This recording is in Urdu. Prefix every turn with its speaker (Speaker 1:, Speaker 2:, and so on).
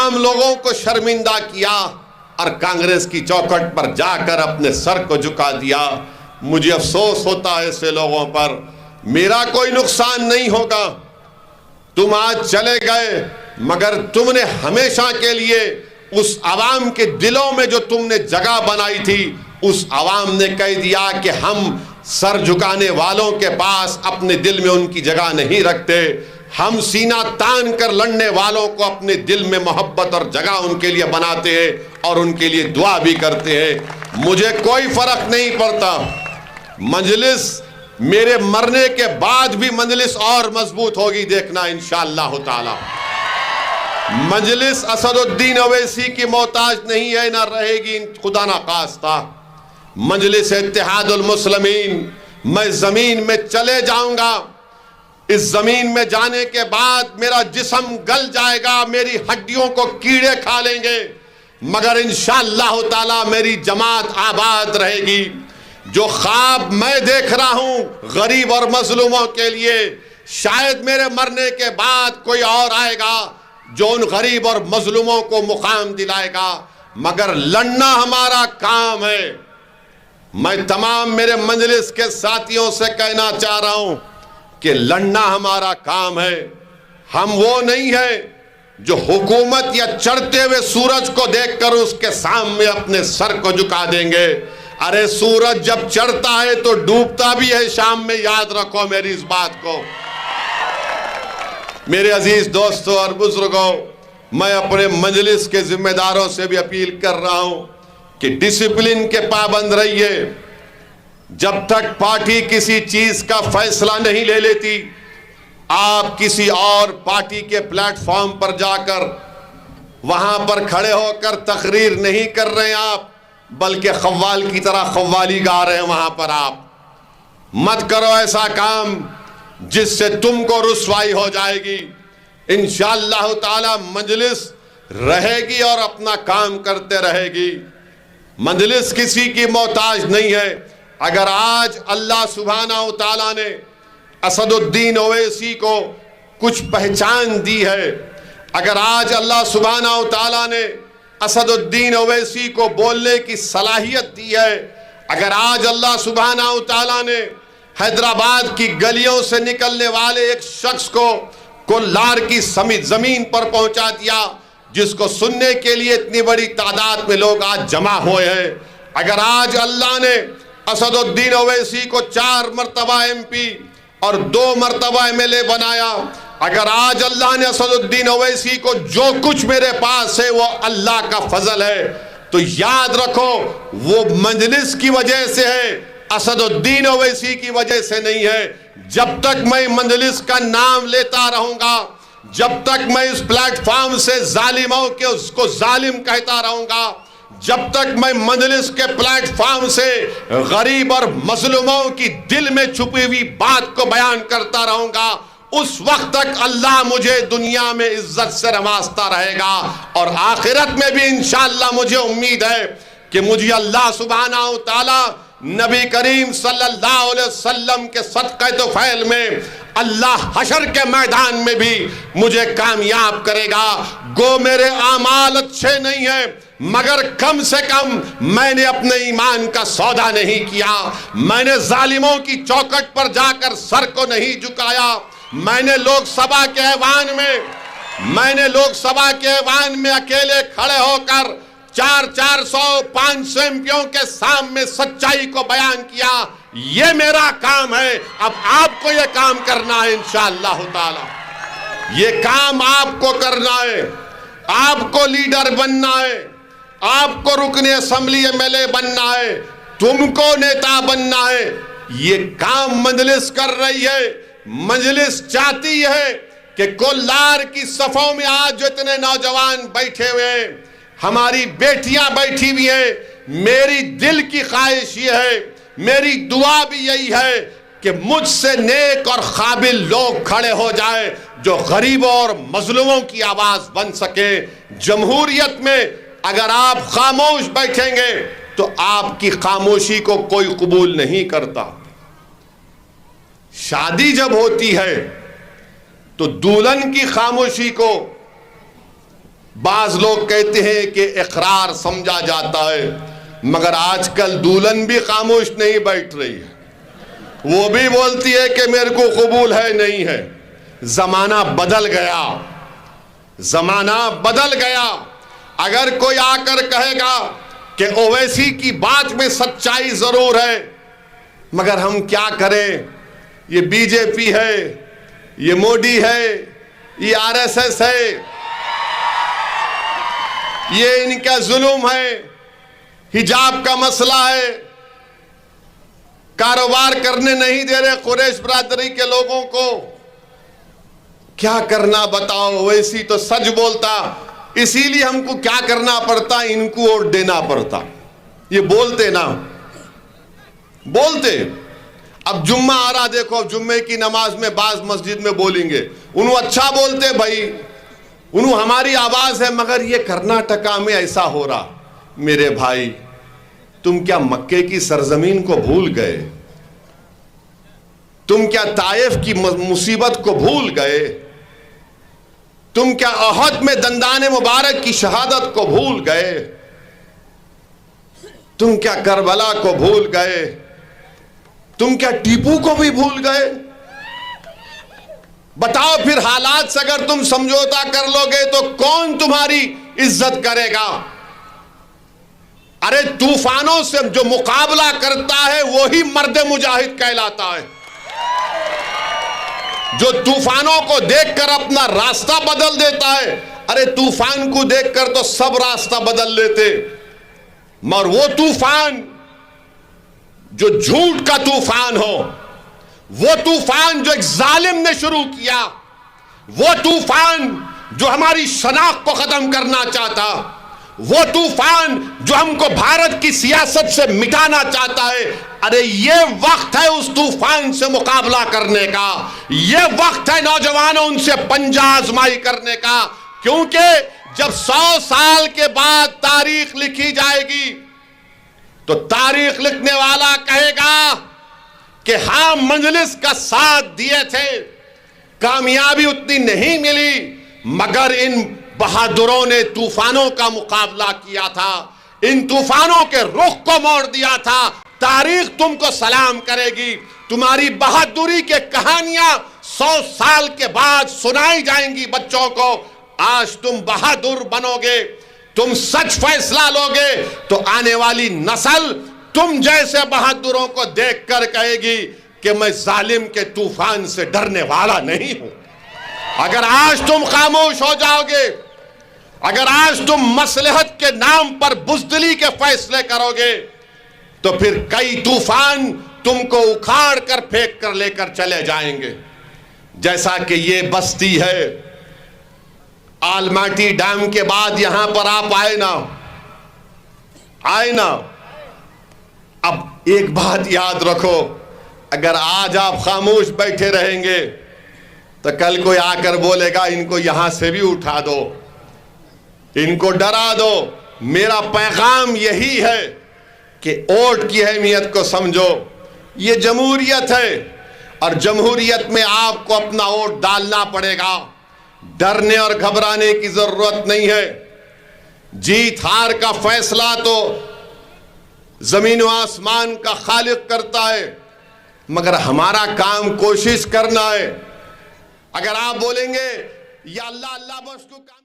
Speaker 1: تمام لوگوں کو شرمندہ کیا اور کانگریس کی چوکھٹ پر جا کر اپنے سر کو جھکا دیا. مجھے افسوس ہوتا ہے ایسے لوگوں پر. میرا کوئی نقصان نہیں ہوگا. تم آج چلے گئے مگر تم نے ہمیشہ کے لیے اس عوام کے دلوں میں جو تم نے جگہ بنائی تھی, اس عوام نے کہہ دیا کہ ہم سر جھکانے والوں کے پاس اپنے دل میں ان کی جگہ نہیں رکھتے. ہم سینہ تان کر لڑنے والوں کو اپنے دل میں محبت اور جگہ ان کے لیے بناتے ہیں اور ان کے لیے دعا بھی کرتے ہیں. مجھے کوئی فرق نہیں پڑتا. مجلس میرے مرنے کے بعد بھی مجلس اور مضبوط ہوگی, دیکھنا انشاءاللہ تعالی. مجلس اسد الدین اویسی کی محتاج نہیں ہے, نہ رہے گی خدا نہ خواستہ. مجلس اتحاد المسلمین, میں زمین میں چلے جاؤں گا. اس زمین میں جانے کے بعد میرا جسم گل جائے گا, میری ہڈیوں کو کیڑے کھا لیں گے, مگر انشاءاللہ تعالی میری جماعت آباد رہے گی. جو خواب میں دیکھ رہا ہوں غریب اور مظلوموں کے لیے, شاید میرے مرنے کے بعد کوئی اور آئے گا جو ان غریب اور مظلوموں کو مقام دلائے گا, مگر لڑنا ہمارا کام ہے. میں تمام میرے مجلس کے ساتھیوں سے کہنا چاہ رہا ہوں کہ لڑنا ہمارا کام ہے. ہم وہ نہیں ہیں جو حکومت یا چڑھتے ہوئے سورج کو دیکھ کر اس کے سامنے اپنے سر کو جھکا دیں گے. ارے سورج جب چڑھتا ہے تو ڈوبتا بھی ہے شام میں, یاد رکھو میری اس بات کو. میرے عزیز دوستوں اور بزرگوں, میں اپنے مجلس کے ذمہ داروں سے بھی اپیل کر رہا ہوں کہ ڈسپلن کے پابند رہیے. جب تک پارٹی کسی چیز کا فیصلہ نہیں لے لیتی, آپ کسی اور پارٹی کے پلیٹ فارم پر جا کر وہاں پر کھڑے ہو کر تقریر نہیں کر رہے ہیں آپ, بلکہ قوال کی طرح قوالی گا رہے ہیں وہاں پر. آپ مت کرو ایسا کام جس سے تم کو رسوائی ہو جائے گی. انشاءاللہ تعالی مجلس رہے گی اور اپنا کام کرتے رہے گی. مجلس کسی کی محتاج نہیں ہے. اگر آج اللہ سبحانہ و تعالیٰ نے اسد الدین اویسی کو کچھ پہچان دی ہے, اگر آج اللہ سبحانہ و تعالیٰ نے اسد الدین اویسی کو بولنے کی صلاحیت دی ہے, اگر آج اللہ سبحانہ و تعالیٰ نے حیدرآباد کی گلیوں سے نکلنے والے ایک شخص کو کولار کی زمین پر پہنچا دیا, جس کو سننے کے لیے اتنی بڑی تعداد میں لوگ آج جمع ہوئے ہیں, اگر آج اللہ نے اسد الدین اویسی کو 4 مرتبہ ایم پی اور 2 مرتبہ MLA بنایا, اگر آج اللہ نے اسد الدین اویسی کو جو کچھ میرے پاس ہے وہ اللہ کا فضل ہے, تو یاد رکھو وہ مجلس کی وجہ سے ہے, اسد الدین اویسی کی وجہ سے نہیں ہے. جب تک میں مجلس کا نام لیتا رہوں گا, جب تک میں اس پلیٹ فارم سے ظالموں کے اس کو ظالم کہتا رہوں گا, جب تک میں مجلس کے پلیٹ فارم سے غریب اور مظلوموں کی دل میں چھپی ہوئی بات کو بیان کرتا رہوں گا, اس وقت تک اللہ مجھے دنیا میں عزت سے نوازتا رہے گا, اور آخرت میں بھی انشاءاللہ مجھے امید ہے کہ مجھے اللہ سبحانہ و تعالی نبی کریم صلی اللہ علیہ وسلم کے صدقہ طفیل میں اللہ حشر کے میدان میں بھی مجھے کامیاب کرے گا. گو میرے اعمال اچھے نہیں ہیں, مگر کم سے کم میں نے اپنے ایمان کا سودا نہیں کیا, میں نے ظالموں کی چوکھٹ پر جا کر سر کو نہیں جھکایا, میں نے لوک سبھا کے ایوان میں اکیلے کھڑے ہو کر 400-500 MPوں کے سامنے سچائی کو بیان کیا. یہ میرا کام ہے. اب آپ کو یہ کام کرنا ہے انشاءاللہ تعالی, یہ کام آپ کو کرنا ہے. آپ کو لیڈر بننا ہے, آپ کو رکن اسمبلی MLA بننا ہے, تم کو نیتا بننا ہے. یہ کام مجلس کر رہی ہے. مجلس چاہتی ہے کہ کولار کی صفوں میں آج جو اتنے نوجوان بیٹھے ہوئے ہیں, ہماری بیٹیاں بیٹھی ہوئی ہیں, میری دل کی خواہش یہ ہے, میری دعا بھی یہی ہے کہ مجھ سے نیک اور قابل لوگ کھڑے ہو جائے جو غریبوں اور مظلوموں کی آواز بن سکے. جمہوریت میں اگر آپ خاموش بیٹھیں گے تو آپ کی خاموشی کو کوئی قبول نہیں کرتا. شادی جب ہوتی ہے تو دلہن کی خاموشی کو بعض لوگ کہتے ہیں کہ اقرار سمجھا جاتا ہے، مگر آج کل دلہن بھی خاموش نہیں بیٹھ رہی ہے، وہ بھی بولتی ہے کہ میرے کو قبول ہے نہیں ہے۔ زمانہ بدل گیا، زمانہ بدل گیا۔ اگر کوئی آ کر کہے گا کہ اویسی کی بات میں سچائی ضرور ہے، مگر ہم کیا کریں، یہ بی جے پی ہے، یہ مودی ہے، یہ آر ایس ایس ہے، یہ ان کا ظلم ہے، حجاب کا مسئلہ ہے، کاروبار کرنے نہیں دے رہے قریش برادری کے لوگوں کو، کیا کرنا بتاؤ؟ ویسی تو سچ بولتا، اسی لیے ہم کو کیا کرنا پڑتا، ان کو ووٹ دینا پڑتا۔ یہ بولتے نا، بولتے۔ اب جمعہ آ رہا، دیکھو جمعے کی نماز میں بعض مسجد میں بولیں گے، انہوں اچھا بولتے بھائی، انہوں ہماری آواز ہے، مگر یہ کرناٹکا میں ایسا ہو رہا۔ میرے بھائی، تم کیا مکے کی سرزمین کو بھول گئے؟ تم کیا طائف کی مصیبت کو بھول گئے؟ تم کیا احد میں دندان مبارک کی شہادت کو بھول گئے؟ تم کیا کربلا کو بھول گئے؟ تم کیا ٹیپو کو بھی بھول گئے؟ بتاؤ پھر حالات سے اگر تم سمجھوتا کر لو گے تو کون تمہاری عزت کرے گا؟ ارے طوفانوں سے جو مقابلہ کرتا ہے وہی مرد مجاہد کہلاتا ہے۔ جو طوفانوں کو دیکھ کر اپنا راستہ بدل دیتا ہے، ارے طوفان کو دیکھ کر تو سب راستہ بدل لیتے، مگر وہ طوفان جو جھوٹ کا طوفان ہو، وہ طوفان جو ایک ظالم نے شروع کیا، وہ طوفان جو ہماری شناخت کو ختم کرنا چاہتا، وہ طوفان جو ہم کو بھارت کی سیاست سے مٹانا چاہتا ہے، ارے یہ وقت ہے اس طوفان سے مقابلہ کرنے کا، یہ وقت ہے نوجوانوں ان سے پنجہ آزمائی کرنے کا، کیونکہ جب 100 سال کے بعد تاریخ لکھی جائے گی تو تاریخ لکھنے والا کہے گا کہ ہاں مجلس کا ساتھ دیے تھے، کامیابی اتنی نہیں ملی، مگر ان بہادروں نے طوفانوں کا مقابلہ کیا تھا، ان طوفانوں کے رخ کو موڑ دیا تھا۔ تاریخ تم کو سلام کرے گی، تمہاری بہادری کے کہانیاں 100 سال کے بعد سنائی جائیں گی بچوں کو۔ آج تم بہادر بنو گے، تم سچ فیصلہ لو گے تو آنے والی نسل تم جیسے بہادروں کو دیکھ کر کہے گی کہ میں ظالم کے طوفان سے ڈرنے والا نہیں ہوں۔ اگر آج تم خاموش ہو جاؤ گے، اگر آج تم مصلحت کے نام پر بزدلی کے فیصلے کرو گے، تو پھر کئی طوفان تم کو اکھاڑ کر پھینک کر لے کر چلے جائیں گے۔ جیسا کہ یہ بستی ہے، آلماٹی ڈیم کے بعد یہاں پر آپ آئے نا۔ اب ایک بات یاد رکھو، اگر آج آپ خاموش بیٹھے رہیں گے تو کل کوئی آ کر بولے گا ان کو یہاں سے بھی اٹھا دو، ان کو ڈرا دو۔ میرا پیغام یہی ہے کہ ووٹ کی اہمیت کو سمجھو۔ یہ جمہوریت ہے اور جمہوریت میں آپ کو اپنا ووٹ ڈالنا پڑے گا، ڈرنے اور گھبرانے کی ضرورت نہیں ہے۔ جیت ہار کا فیصلہ تو زمین و آسمان کا خالق کرتا ہے، مگر ہمارا کام کوشش کرنا ہے۔ اگر آپ بولیں گے یا اللہ اللہ بس کو کام